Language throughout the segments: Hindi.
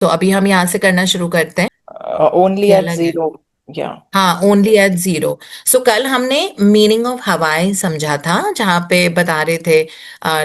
तो अभी हम यहाँ से करना शुरू करते हैं। Only क्या at लग रहा है? zero. Yeah. हाँ, ओनली एट जीरो। सो कल हमने मीनिंग ऑफ हवाएं समझा था, जहाँ पे बता रहे थे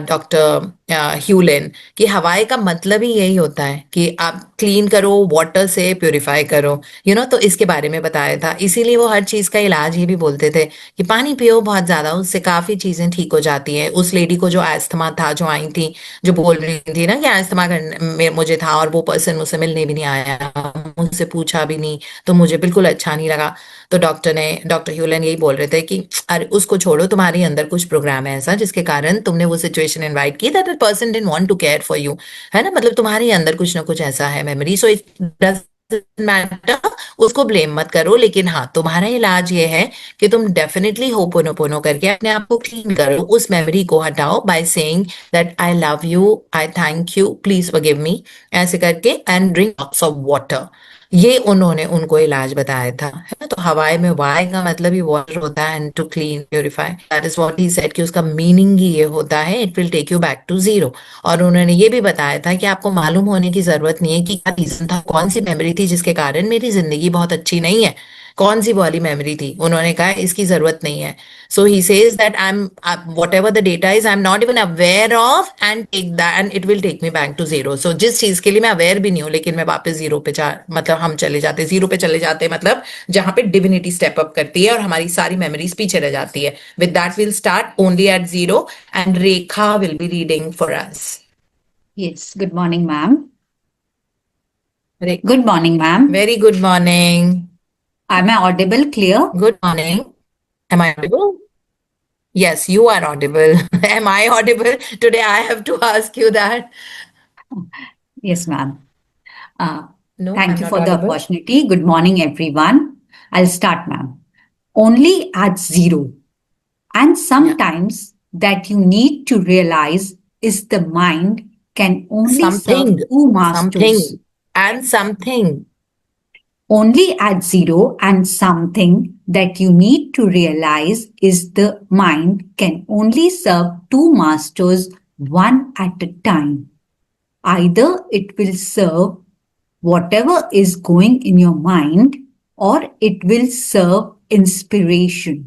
डॉक्टर ह्यूलेन कि हवाएं का मतलब ही यही होता है कि आप क्लीन करो, वाटर से प्योरीफाई करो, तो इसके बारे में बताया था। इसीलिए वो हर चीज का इलाज ये भी बोलते थे कि पानी पियो बहुत ज्यादा, उससे काफी चीजें ठीक हो जाती हैं। उस लेडी को जो अस्थमा था, जो आई थी, जो बोल रही थी ना कि अस्थमा करने में मुझे था, और वो पर्सन मुझसे मिलने भी नहीं आया, मुझसे पूछा भी नहीं, तो मुझे बिल्कुल अच्छा नहीं लगा। तो डॉक्टर ह्यूलन यही बोल रहे थे कि अरे उसको छोड़ो, तुम्हारे अंदर कुछ प्रोग्राम है ऐसा जिसके कारण तुमने वो सिचुएशन इनवाइट की, that person didn't want to care for you. है ना, मतलब तुम्हारे अंदर कुछ ना कुछ ऐसा है, memory. So it doesn't matter, उसको ब्लेम मत करो। लेकिन हाँ, तुम्हारा इलाज ये है कि तुम डेफिनेटली होपोनोपोनो करके अपने आप को क्लीन करो, उस मेमोरी को हटाओ by saying that I love you, I thank you, please forgive मी, ऐसे करके, and drink lots of water. ये उन्होंने उनको इलाज बताया था, है ना। तो हवाई में वाई का मतलब ही वाटर होता है, and to clean purify, that is what he said, कि उसका मीनिंग ही ये होता है, it will take you back to zero. और उन्होंने ये भी बताया था कि आपको मालूम होने की जरूरत नहीं है कि क्या रीजन था, कौन सी मेमोरी थी जिसके कारण मेरी जिंदगी बहुत अच्छी नहीं है, कौन सी वाली मेमोरी थी। उन्होंने कहा इसकी जरूरत नहीं है। So he says that whatever the data is, I'm not even aware of, and take that and it will take me back to zero. So जिस चीज के लिए मैं अवेयर भी नहीं हूँ, लेकिन मैं वापस जीरो पे मतलब हम चले जाते, जीरो पे चले जाते हैं, मतलब जहां पे डिविनिटी स्टेप अप करती है और हमारी सारी मेमोरीज पीछे रह जाती है। With that will start only at zero, and Rekha will be reading for us. Yes, good morning, ma'am. Rekha, Good morning, ma'am. Very good morning. Am I audible clear? Good morning. Am I audible? Yes, you are audible. Am I audible? Today I have to ask you that. Yes, ma'am. Uh, No, Thank I'm you not for the audible. opportunity. Good morning, everyone. I'll start, ma'am. Only at zero. And Yeah. sometimes that you need to realize is the mind can only serve Something, two masters. something, and something. Only at zero, and something that you need to realize is the mind can only serve two masters one at a time. Either it will serve whatever is going in your mind, or it will serve inspiration.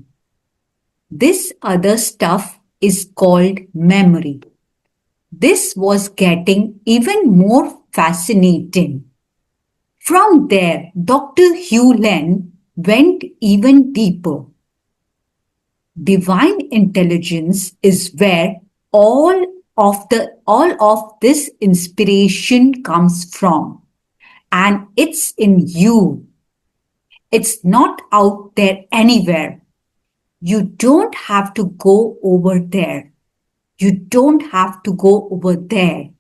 This other stuff is called memory. This was getting even more fascinating. From there, Dr. Hugh Len went even deeper. Divine intelligence is where all of this inspiration comes from, and it's in you. It's not out there anywhere. You don't have to go over there. You don't have to go over there.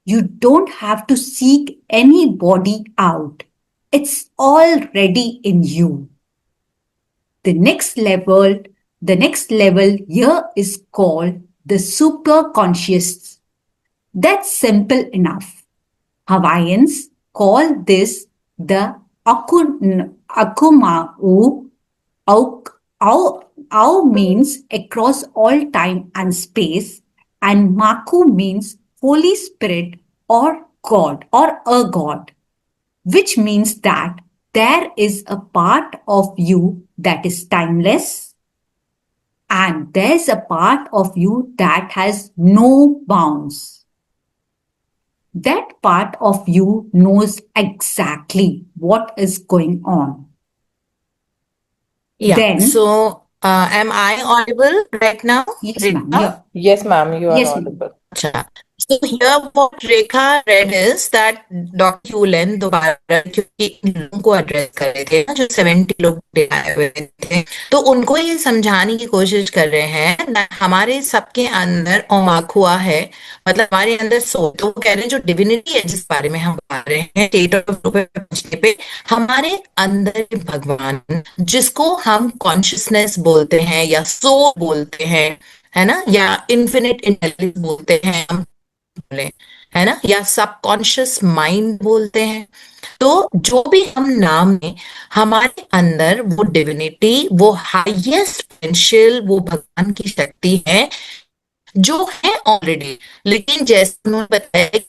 You don't have to seek anybody out. It's already in you. The next level, the next level here is called the super conscious. That's simple enough. Hawaiians call this the Akuma'u. Au, au means across all time and space, and Maku means Holy Spirit or God or a God, which means that there is a part of you that is timeless, and there's a part of you that has no bounds. That part of you knows exactly what is going on. Yeah. Then, So, am I audible right now, yes, ma'am. Rekha? Yeah. Yes, ma'am, you are Yes, ma'am. audible. अच्छा। So here what Rekha read is that doctor Hew Len दोबारा, क्योंकि इन लोगों को एड्रेस कर रहे थे ना, जो 70 लोग आए हुए थे, तो उनको ये समझाने की कोशिश कर रहे हैं that हमारे सबके अंदर ओमाकुआ है, मतलब हमारे अंदर सोल। तो वो कह रहे हैं जो डिविनिटी है जिस बारे में हम बात रहे हैं, स्टेट ऑफ पे पहुंचने पे, हमारे अंदर भगवान, जिसको हम कॉन्शियसनेस बोलते हैं या सोल बोलते हैं, है ना, या इन्फिनिट इंटेलिजेंस बोलते हैं हम, बोले, है ना, या सबकॉन्शियस माइंड बोलते हैं। तो जो भी हम नाम में, हमारे अंदर वो डिविनिटी, वो हाईएस्ट पोटेंशियल, वो भगवान की शक्ति है जो है ऑलरेडी। लेकिन जैसे उन्होंने बताया,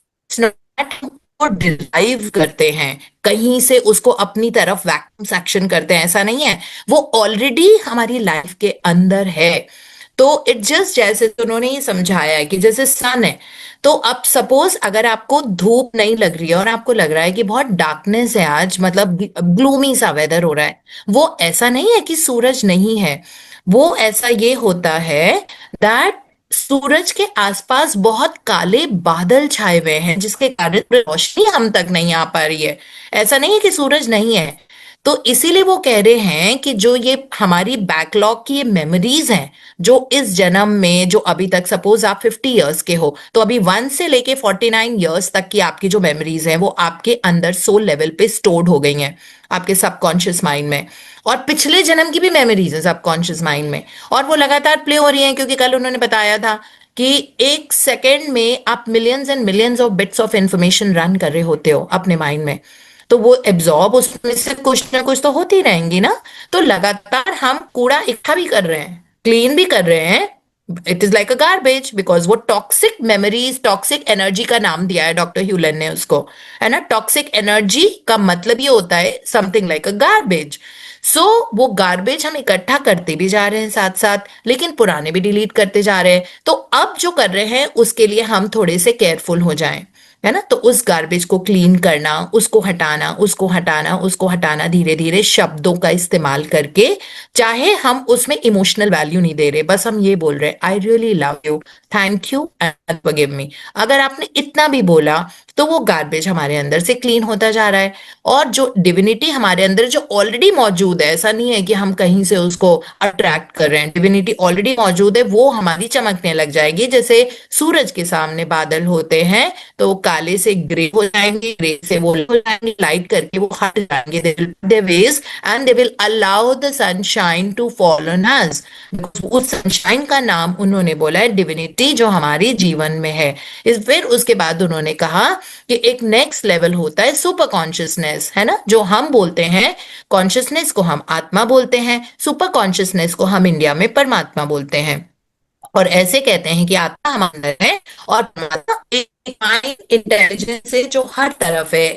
डिराइव करते हैं, कहीं से उसको अपनी तरफ वैक्यूम सक्शन करते हैं, ऐसा नहीं है। वो ऑलरेडी हमारी लाइफ के अंदर है। तो इट जस्ट, जैसे तो उन्होंने ये समझाया है कि जैसे सन है, तो अब सपोज अगर आपको धूप नहीं लग रही है और आपको लग रहा है कि बहुत डार्कनेस है आज, मतलब ग्लूमी सा वेदर हो रहा है, वो ऐसा नहीं है कि सूरज नहीं है। वो ऐसा ये होता है दैट सूरज के आसपास बहुत काले बादल छाए हुए हैं, जिसके कारण रोशनी हम तक नहीं आ पा रही है। ऐसा नहीं है कि सूरज नहीं है। तो इसीलिए वो कह रहे हैं कि जो ये हमारी बैकलॉग की ये मेमोरीज हैं, जो इस जन्म में, जो अभी तक सपोज आप 50 इयर्स के हो, तो अभी 1 से लेके 49 इयर्स तक की आपकी जो मेमोरीज हैं वो आपके अंदर सोल लेवल पे स्टोर्ड हो गई हैं, आपके सबकॉन्शियस माइंड में। और पिछले जन्म की भी मेमोरीज है सबकॉन्शियस माइंड में, और वो लगातार प्ले हो रही हैं, क्योंकि कल उन्होंने बताया था कि 1 सेकेंड में आप millions and millions of bits of information run कर रहे होते हो अपने माइंड में। तो वो एब्जॉर्ब उसमें से कुछ ना कुछ तो होती रहेंगी ना। तो लगातार हम कूड़ा इकट्ठा भी कर रहे हैं, क्लीन भी कर रहे हैं। It is like a garbage, because वो टॉक्सिक मेमोरीज, टॉक्सिक एनर्जी का नाम दिया है डॉक्टर ह्यूलन ने उसको, है ना। टॉक्सिक एनर्जी का मतलब ये होता है समथिंग लाइक अ गार्बेज। सो वो गार्बेज हम इकट्ठा करते भी जा रहे हैं साथ साथ, लेकिन पुराने भी डिलीट करते जा रहे हैं। तो अब जो कर रहे हैं उसके लिए हम थोड़े से केयरफुल हो जाएं, है ना। तो उस गार्बेज को क्लीन करना, उसको हटाना, उसको हटाना, उसको हटाना, धीरे धीरे शब्दों का इस्तेमाल करके। चाहे हम उसमें इमोशनल वैल्यू नहीं दे रहे, बस हम ये बोल रहे हैं I really love you, thank you and forgive me. अगर आपने इतना भी बोला तो वो गार्बेज हमारे अंदर से क्लीन होता जा रहा है। और जो डिविनिटी हमारे अंदर जो ऑलरेडी मौजूद है, ऐसा नहीं है कि हम कहीं से उसको अट्रैक्ट कर रहे हैं, डिविनिटी ऑलरेडी मौजूद है, वो हमारी चमकने लग जाएगी। जैसे सूरज के सामने बादल होते हैं तो काले से ग्रे हो जाएंगे, ग्रे से वो हो जाएंगे, लाइट करके वो हट जाएंगे, they will their ways and they will allow the sunshine to fall on us। उस सनशाइन का नाम उन्होंने बोला है डिविनिटी, जो हमारी जीवन में है। इस फिर उसके बाद उन्होंने कहा कि एक नेक्स्ट लेवल होता है सुपर कॉन्शियसनेस, है ना। जो हम बोलते हैं कॉन्शियसनेस को हम आत्मा बोलते हैं, सुपर कॉन्शियसनेस को हम इंडिया में परमात्मा बोलते हैं। और ऐसे कहते हैं कि आत्मा हमारे अंदर है और परमात्मा एक माइंड इंटेलिजेंस है जो हर तरफ है,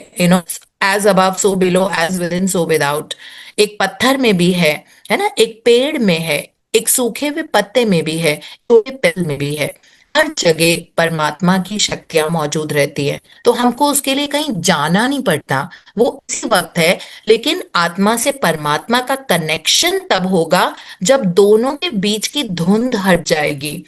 as above so below, as within so without विदाउट। एक पत्थर में भी है ना, एक पेड़ में है, एक सूखे हुए पत्ते में भी है, छोटे पेड़ में भी है। हर जगह परमात्मा की शक्तियां मौजूद रहती है। तो हमको उसके लिए कहीं जाना नहीं पड़ता, वो इसी वक्त है। लेकिन आत्मा से परमात्मा का कनेक्शन तब होगा जब दोनों के बीच की धुंध हट जाएगी।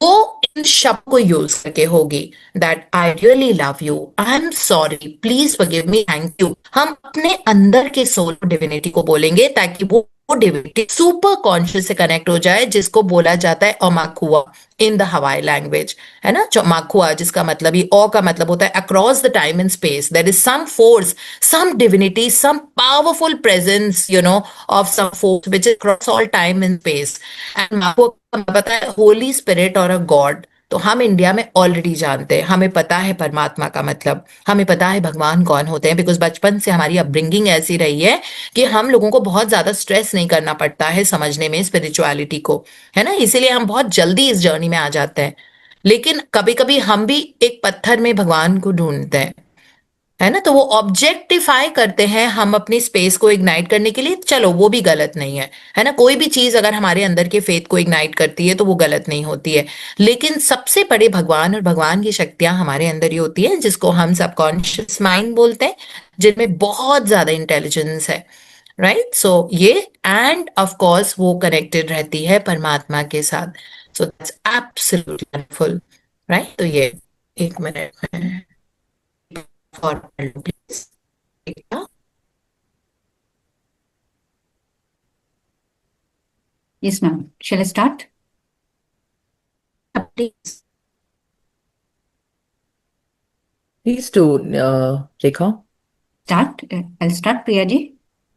वो इन शब्द को यूज करके होगी, that I really love you, I am sorry, please forgive me, thank you. हम अपने अंदर के सोल डिविनिटी को बोलेंगे ताकि वो डिविनिटी सुपर कॉन्शियस से कनेक्ट हो जाए, जिसको बोला जाता है अमाकुआ इन द हवाई लैंग्वेज, है ना। जो माकुआ, जिसका मतलब ही ओ का मतलब होता है across the time and space, there is some force, some divinity, some powerful presence, of some force which is across all time and space. And माकुआ हमें पता है होली स्पिरिट और अ गॉड। तो हम इंडिया में ऑलरेडी जानते हैं, हमें पता है परमात्मा का मतलब, हमें पता है भगवान कौन होते हैं, बिकॉज बचपन से हमारी अपब्रिंगिंग ऐसी रही है कि हम लोगों को बहुत ज्यादा स्ट्रेस नहीं करना पड़ता है समझने में स्पिरिचुअलिटी को, है ना। इसीलिए हम बहुत जल्दी इस जर्नी में आ जाते हैं। लेकिन कभी कभी हम भी एक पत्थर में भगवान को ढूंढते हैं, है ना। तो वो ऑब्जेक्टिफाई करते हैं हम अपनी स्पेस को इग्नाइट करने के लिए। चलो वो भी गलत नहीं है ना। कोई भी चीज अगर हमारे अंदर के फेथ को इग्नाइट करती है तो वो गलत नहीं होती है। लेकिन सबसे बड़े भगवान और भगवान की शक्तियां हमारे अंदर ही होती है, जिसको हम सबकॉन्शियस माइंड बोलते हैं, जिनमें बहुत ज्यादा इंटेलिजेंस है, राइट। सो ये, एंड ऑफ कोर्स वो कनेक्टेड रहती है परमात्मा के साथ। So that's absolutely wonderful, right. तो ये, एक मिनट में for please. Yes, ma'am. Shall I start? Please. Please do, Rekha. Start. I'll start, Priya ji.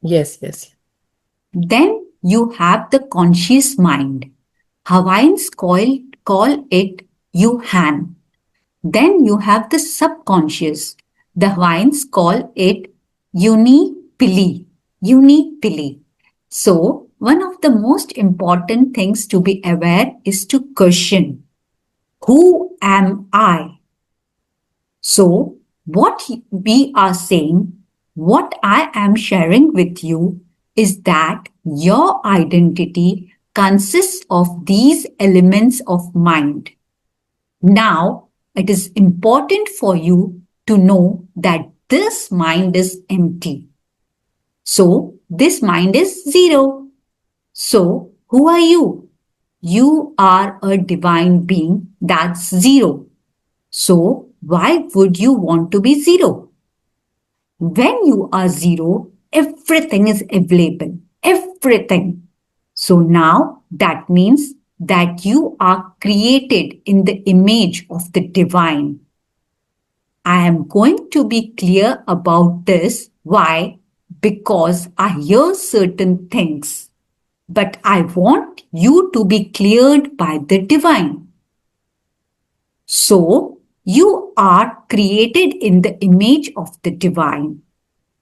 Yes, yes. Then you have the conscious mind. Hawaiians call it Yuhan. Then you have the subconscious. The Hawaiians call it Unipili. Unipili. So, one of the most important things to be aware is to question, who am I? So, What we are saying, what I am sharing with you is that your identity consists of these elements of mind. Now, it is important for you to know that this mind is empty. So, this mind is zero. So, who are you? You are a divine being that's zero. So, why would you want to be zero? When you are zero, everything is available. Everything. So now that means that you are created in the image of the divine. I am going to be clear about this. Why? Because I hear certain things, but I want you to be cleared by the divine. So, you are created in the image of the divine.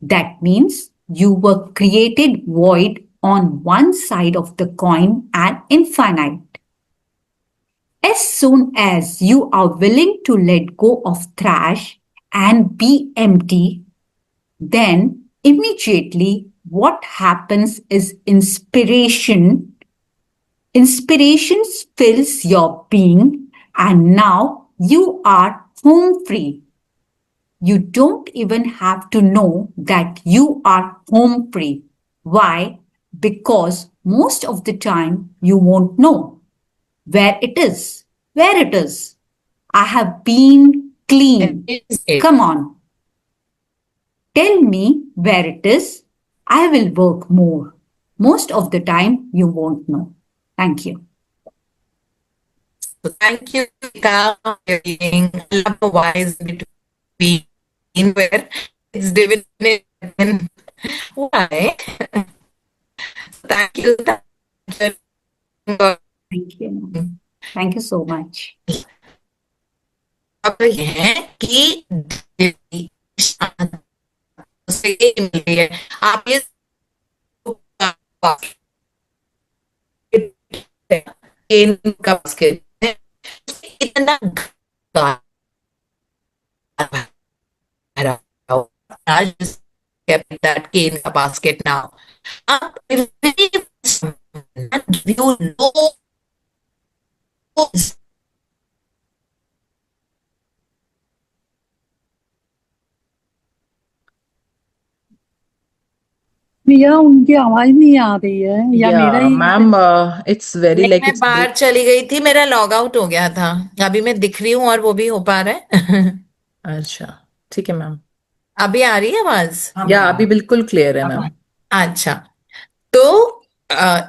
That means you were created void on one side of the coin and infinite. As soon as you are willing to let go of trash and be empty, then immediately what happens is inspiration. Inspiration fills your being, and now you are home free. You don't even have to know that you are home free. Why? Because most of the time you won't know where it is. Where it is. I have been clean. Is it? Come on. Tell me where it is. I will work more. Most of the time you won't know. Thank you. So thank you, Vika, for being a love wise between where it's divinity. Why? Thank you. Thank you. Thank you. Thank you so much. अब ये है कि से मिल रही है आप ये इनका बास्केट इतना भरा I just kept that cane in a basket now. If you know भैया उनकी आवाज नहीं आ रही है या मेरा Yeah, he ma'am, it's very नहीं, like मैं it's बाहर चली गई थी मेरा लॉग आउट हो गया था अभी मैं दिख रही हूँ और वो भी हो पा रहा है अच्छा, ठीक है मैम। अभी आ रही है आवाज या अभी बिल्कुल क्लियर है मैम। अच्छा तो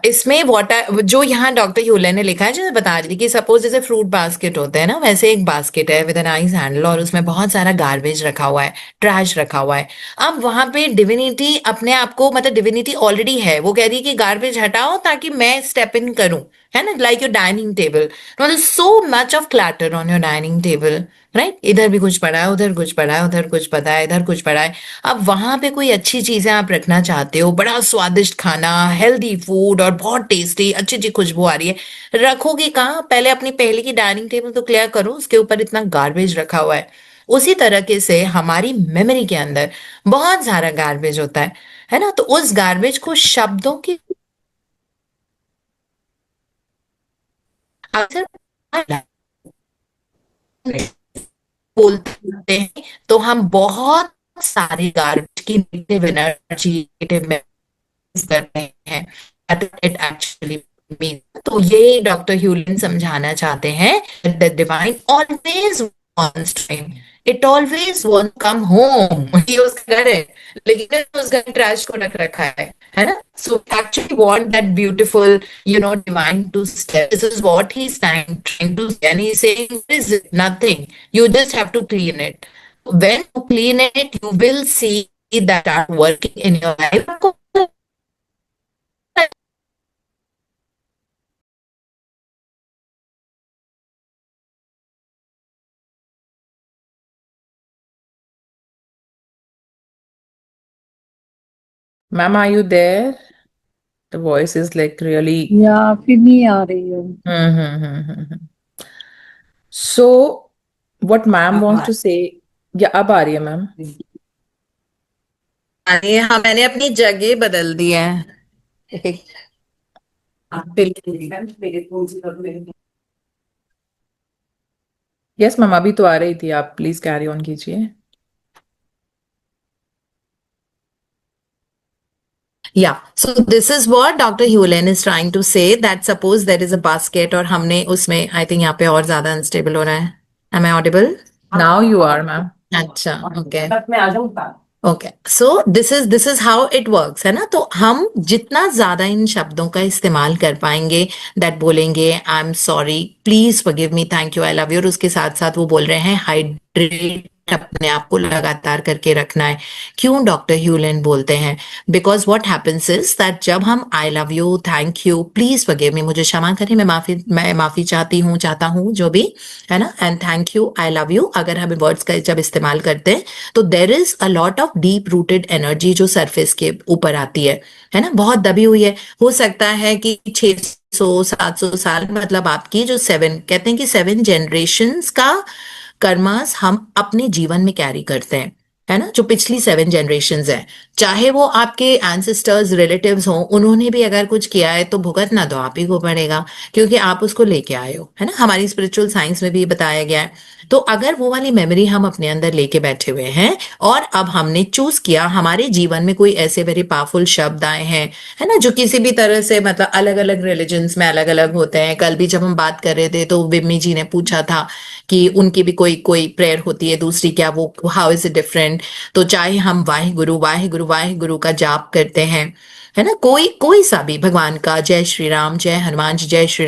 इसमें वाटर जो यहाँ डॉक्टर ह्यूलन ने लिखा है जो मैं बता रही थी कि सपोज जैसे फ्रूट बास्केट होते हैं ना वैसे एक बास्केट है विद एन नाइस हैंडल और उसमें बहुत सारा गार्बेज रखा हुआ है ट्रैश रखा हुआ है अब वहां पे डिविनिटी अपने आप को मतलब डिविनिटी ऑलरेडी है वो कह रही है कि गार्बेज हटाओ ताकि मैं स्टेप इन करूं है ना लाइक योर डाइनिंग टेबल मतलब so much of clatter on your dining table right इधर भी कुछ पड़ा है उधर कुछ पड़ा है उधर कुछ पड़ा है इधर कुछ पड़ा है अब वहां पे कोई अच्छी चीजें आप रखना चाहते हो बड़ा स्वादिष्ट खाना हेल्दी फूड और बहुत टेस्टी अच्छी अच्छी खुशबू आ रही है रखोगे कहाँ पहले अपनी पहले की डाइनिंग टेबल तो क्लियर करो उसके ऊपर इतना गार्बेज रखा हुआ है उसी तरीके से हमारी मेमोरी के अंदर बहुत सारा गार्बेज होता है ना तो उस गार्बेज को शब्दों की अक्सर बोलते हैं तो हम बहुत सारी गार्बेज की नेगेटिव एनर्जी नेगेटिव कर रहे हैं इट एक्चुअली मीन तो ये डॉक्टर ह्यूलिन समझाना चाहते हैं the divine always wants time it always want come home ये उसका घर है लेकिन उस घर में ट्रैश को रख रखा है ना so actually want that beautiful you know divine to stay this is what he is trying to say and he is saying this is nothing you just have to clean it when you clean it you will see that are working in your life Ma'am, are you there? The voice is like really. या फिर नहीं आ रही है Hmm. So, what ma'am wants to say या अब आ रही है मैम? अरे हाँ, मैंने अपनी जगह बदल दी है। बिल्कुल। यस मैम, अभी तो आ रही थी, आप प्लीज कैरी ऑन कीजिए। Yeah, so this is what Dr. Hewlin is trying to say, that suppose there is a basket और हमने उसमें, I think यहाँ पे और ज्यादा अनस्टेबल हो रहा है। Am I audible? Now you are ma'am. अच्छा, okay okay. So this is how it works, है ना। तो हम जितना ज्यादा इन शब्दों का इस्तेमाल कर पाएंगे, दैट बोलेंगे आई am sorry, please forgive me, thank you, I love you, और उसके साथ साथ वो बोल रहे हैं हाइड्रेट अपने आप को लगातार करके रखना है। क्यों डॉक्टर ह्यूलन बोलते हैं? Because what happens is that जब हम आई love you, thank you, please forgive मी, मुझे क्षमा करें, मैं माफी चाहता हूँ, जो भी है ना, and thank you, I love you, अगर हम वर्ड्स का जब इस्तेमाल करते हैं तो there is a lot of deep rooted energy जो सरफेस के ऊपर आती है ना, बहुत दबी हुई है। हो सकता है कि 600-700 साल, मतलब आपकी जो 7 कहते हैं कि 7 जनरेशन्स का कर्मास हम अपने जीवन में कैरी करते हैं, है ना, जो पिछली 7 जनरेशन्स है। चाहे वो आपके एंसेस्टर्स, रिलेटिव्स हों, उन्होंने भी अगर कुछ किया है तो भुगतना तो आप ही को पड़ेगा, क्योंकि आप उसको लेके आए हो, है ना। हमारी स्पिरिचुअल साइंस में भी ये बताया गया है। तो अगर वो वाली मेमोरी हम अपने अंदर लेके बैठे हुए हैं और अब हमने चूज किया, हमारे जीवन में कोई ऐसे वेरी पावरफुल शब्द आए हैं, है ना, जो किसी भी तरह से, मतलब अलग अलग रिलीजन्स में अलग अलग होते हैं। कल भी जब हम बात कर रहे थे तो बिम्मी जी ने पूछा था कि उनकी भी कोई कोई प्रेयर होती है दूसरी, क्या वो, हाउ इज इट डिफरेंट? तो चाहे हम वाहे गुरु का जाप करते हैं, है ना, कोई कोई सा भी भगवान का, जय श्री राम, जय हनुमान जी, जय श्री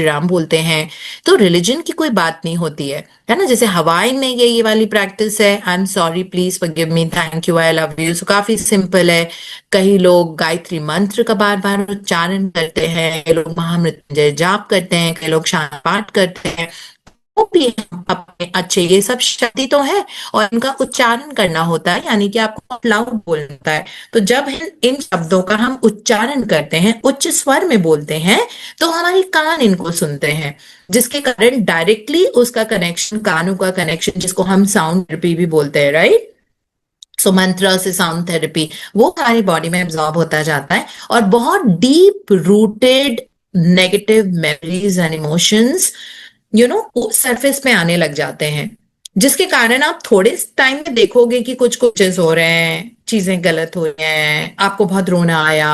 राम बोलते हैं, तो रिलीजन की कोई बात नहीं होती है ना। जैसे हवाई में ये वाली प्रैक्टिस है, I am sorry, please forgive me, thank you, I love you, so काफी सिंपल है। कई लोग गायत्री मंत्र का बार बार उच्चारण करते हैं, कई लोग महामृत्युंजय जाप करते हैं, कई लोग शांत पाठ करते हैं। वो भी हम अपने अच्छे, ये सब शक्ति तो है, और इनका उच्चारण करना होता है, यानी कि आपको लाउड बोलना होता है। तो जब इन शब्दों का हम उच्चारण करते हैं, उच्च स्वर में बोलते हैं, तो हमारे कान इनको सुनते हैं, जिसके कारण डायरेक्टली उसका कनेक्शन, कानों का कनेक्शन, जिसको हम साउंड थेरेपी भी बोलते हैं, राइट। सो मंत्र से साउंड थेरेपी, वो हमारी बॉडी में एब्जॉर्ब होता जाता है, और बहुत deep rooted negative memories and emotions surface में आने लग जाते हैं, जिसके कारण आप थोड़े टाइम में देखोगे कि कुछ कुछ चीज हो रहे हैं, चीजें गलत हो रही हैं, आपको बहुत रोना आया,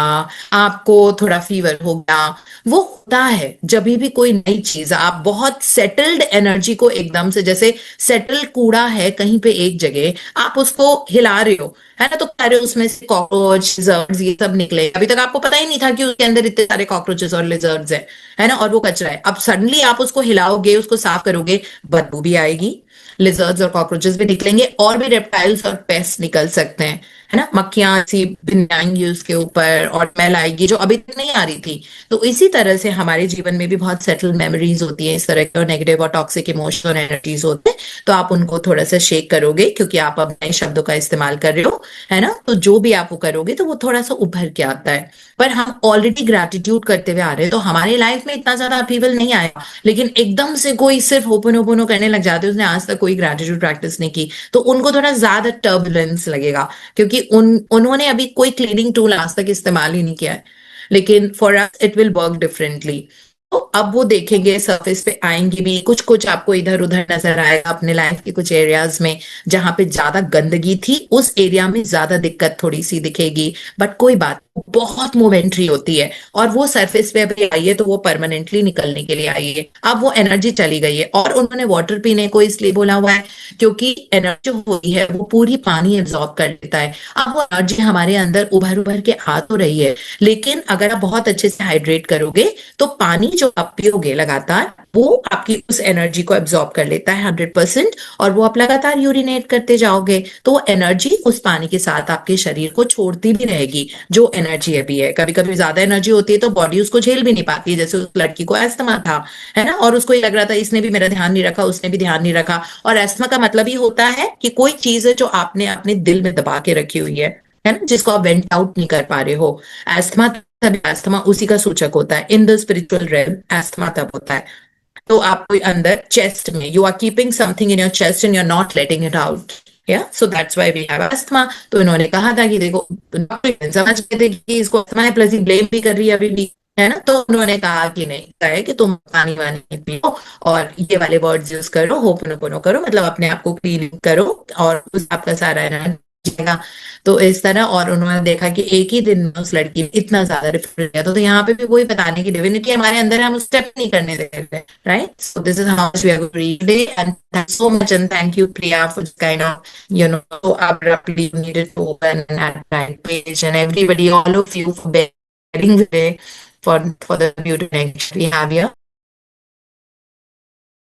आपको थोड़ा फीवर हो गया। वो होता है जब भी कोई नई चीज, आप बहुत सेटल्ड एनर्जी को एकदम से, जैसे सेटल्ड कूड़ा है कहीं पे एक जगह, आप उसको हिला रहे हो, है ना, तो कह रहे हो उसमें से कॉकरोच, लिजर्ड्स, ये सब निकले, अभी तक आपको पता ही नहीं था कि उसके अंदर इतने सारे कॉकरोचेस और लिजर्ड्स है ना, और वो कचरा है। अब सडनली आप उसको हिलाओगे, उसको साफ करोगे, बदबू भी आएगी, लिजर्ड्स और कॉकरोचेस भी निकलेंगे, और भी रेप्टाइल्स और पेस्ट निकल सकते हैं, है ना, मक्खियां सी भिनआएंगी उसके ऊपर, और स्मेल आएगी जो अभी तक नहीं आ रही थी। तो इसी तरह से हमारे जीवन में भी बहुत सेटल्ड मेमोरीज होती है, इस तरह के नेगेटिव और टॉक्सिक इमोशन और एनर्जीज होते हैं। तो आप उनको थोड़ा सा शेक करोगे, क्योंकि आप अब नए शब्दों का इस्तेमाल कर रहे हो, है ना, तो जो भी आप वो करोगे तो वो थोड़ा सा उभर के आता है। पर हम ऑलरेडी ग्रेटिट्यूड करते हुए आ रहे हैं, तो हमारे लाइफ में इतना ज्यादा अपीवल नहीं आया, लेकिन एकदम से कोई सिर्फ होपनो करने लग जाते, उसने आज तक कोई ग्रेटिट्यूड प्रैक्टिस नहीं की, तो उनको थोड़ा ज्यादा टर्बुलेंस लगेगा, क्योंकि उन्होंने अभी कोई क्लीनिंग टूल आज तक इस्तेमाल ही नहीं किया है। लेकिन for us it will work differently. तो अब वो देखेंगे, सरफेस पे आएंगे भी, कुछ कुछ आपको इधर उधर नजर आएगा अपने लाइफ के कुछ एरियाज में, जहां पे ज्यादा गंदगी थी, उस एरिया में ज्यादा दिक्कत थोड़ी सी दिखेगी, बट कोई बात, बहुत मोमेंट्री होती है, और वो सरफेस पे अभी आई है तो वो परमानेंटली निकलने के लिए आई है। अब वो एनर्जी चली गई है, और उन्होंने वाटर पीने को इसलिए बोला हुआ है क्योंकि एनर्जी होती है वो पूरी पानी एब्जॉर्ब कर लेता है। अब वो एनर्जी हमारे अंदर उभर उभर के आ तो रही है, लेकिन अगर आप बहुत अच्छे से हाइड्रेट करोगे तो पानी जो आप पियोगे लगातार, वो आपकी उस एनर्जी को एब्जॉर्ब कर लेता है 100%, और वो आप लगातार यूरिनेट करते जाओगे तो वो एनर्जी उस पानी के साथ आपके शरीर को छोड़ती भी रहेगी, जो एनर्जी अभी है। कभी कभी ज्यादा एनर्जी होती है तो बॉडी उसको झेल भी नहीं पाती है, जैसे उस लड़की को अस्थमा था, है ना, और उसको ये लग रहा था इसने भी मेरा ध्यान नहीं रखा, उसने भी ध्यान नहीं रखा। और अस्थमा का मतलब ही होता है कि कोई चीज है जो आपने अपने दिल में दबा के रखी हुई है ना, जिसको आप वेंट आउट नहीं कर पा रहे हो। अस्थमा, तभी अस्थमा उसी का सूचक होता है। In the spiritual realm asthma तब होता है। तो आपको अंदर चेस्ट में you are keeping something in your chest and you are not letting it out, या so that's why we have asthma. तो इन्होंने कहा था कि देखो, डॉक्टर समझ गए थे कि इसको अस्थमा है, प्लस ही ब्लेम भी कर रही है अभी भी, है ना। तो उन्होंने कहा कि नहीं, कहा है कि तुम पानी वानी पियो और ये वाले वर्ड्स यूज करो, होपनोपोनो करो, मतलब अपने आप को क्लीन करो और उस आपका सारा एनर्जी जाएगा। तो इस तरह, और उन्होंने देखा कि एक ही दिन में उस लड़की में इतना ज्यादा डिफरेंस गया। तो यहाँ पे भी वही बताने की डिविनिटी हमारे अंदर है, हम स्टेप नहीं करने दे रहे, right. So this is how much we are going to read today, and thank so much and thank you Priya for kind of so abruptly you needed to open at that page, and everybody, all of you, for bearing the way for the beautiful connection we have here.